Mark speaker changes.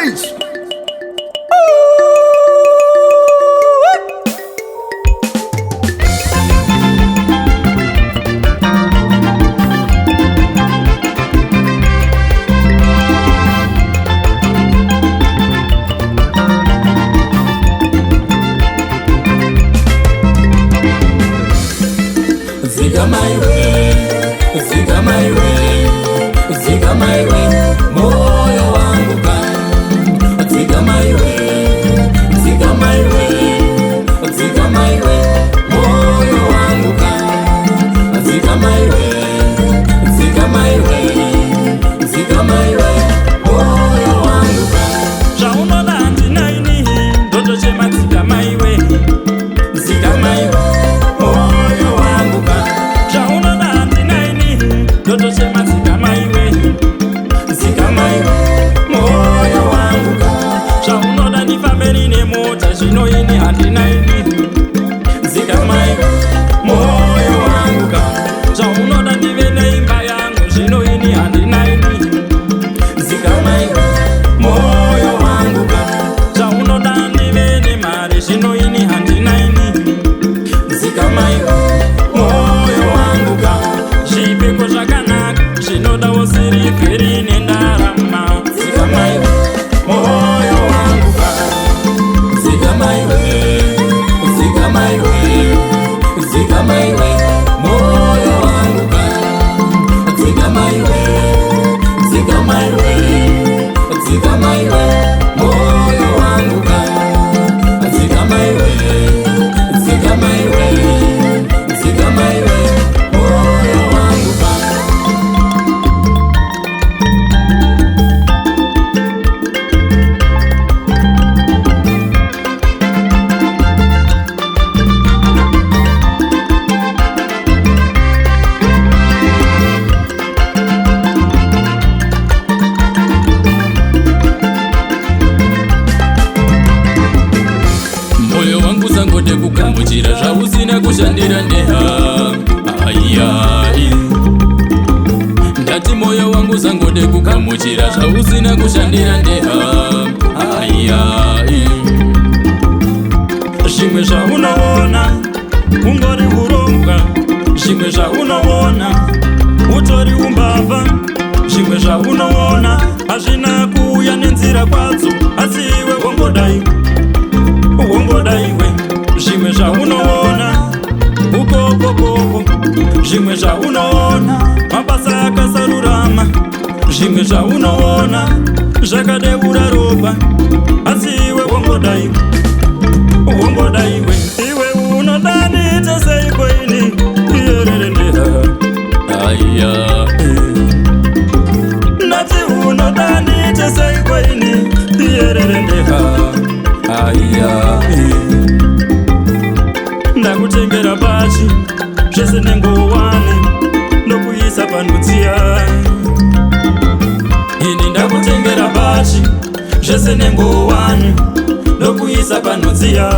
Speaker 1: Preach.
Speaker 2: Zika my way, zika my way, zika my way, moyo wangu kan. Zika my way, zika my way, zika my way, moyo wangu kan. Zika my way, zika my way, zika my way, moyo wangu kan.
Speaker 3: Jauno landi naini, dodo chema zika my way,
Speaker 2: Zika my way, moyo wangu kan.
Speaker 3: jauno landi naini, dodo chema zika my way,
Speaker 2: Zika my way, moyo wangu kan.
Speaker 3: jauno landi family ne mota jino ini handi naini,
Speaker 2: Zika my way, moyo wangu kan.
Speaker 3: jauno landi vene imba yangu jino ini handi naini,
Speaker 2: Zika my way, moyo wangu kan.
Speaker 3: jauno landi vene mare jino ini handi naini,
Speaker 2: Zika my way, moyo wangu kan.
Speaker 3: jipeko zvakanaka zvinoda usiri peri nendarama.
Speaker 2: Zika my way, moyo wangu kan. Zika my way, zika my way, zika my way, moyo wangu kan. Zika my way, zika my way, zika my way, moyo wangu kan. Zika my way, zika my way, zika my way, moyo wangu kan.
Speaker 3: Moyo wangu zangode kukumbuchira zvausina kushandira ndeha. Ayai, ndati moyo wangu zangode kukumbuchira zvausina kushandira ndeha. Ayai, zvimwe zvaunoona ungori urongwa, zvimwe zvaunoona utori umbavha, zvimwe zvaunoona hazvina kuuya nenzira kwadzo, asi iwe wongodai wongodaiwe. Zvimwe zvaunoona ukokokoko, zvimwe zvaunoona mabasa akasarurama, zvimwe zvaunoona zvakadeura ropa, asi iwe wongodaiwe wongodaiwe. Iwe unodanita seikweini iyerere ndeha. Aya, ndati unodanita seikweini iyerere ndeha. Aya, ndakutengera pachi zvese nengowani ndokuisa pandudziya. Ini ndakutengera pachi zvese nengowani ndokuisa pandudziya.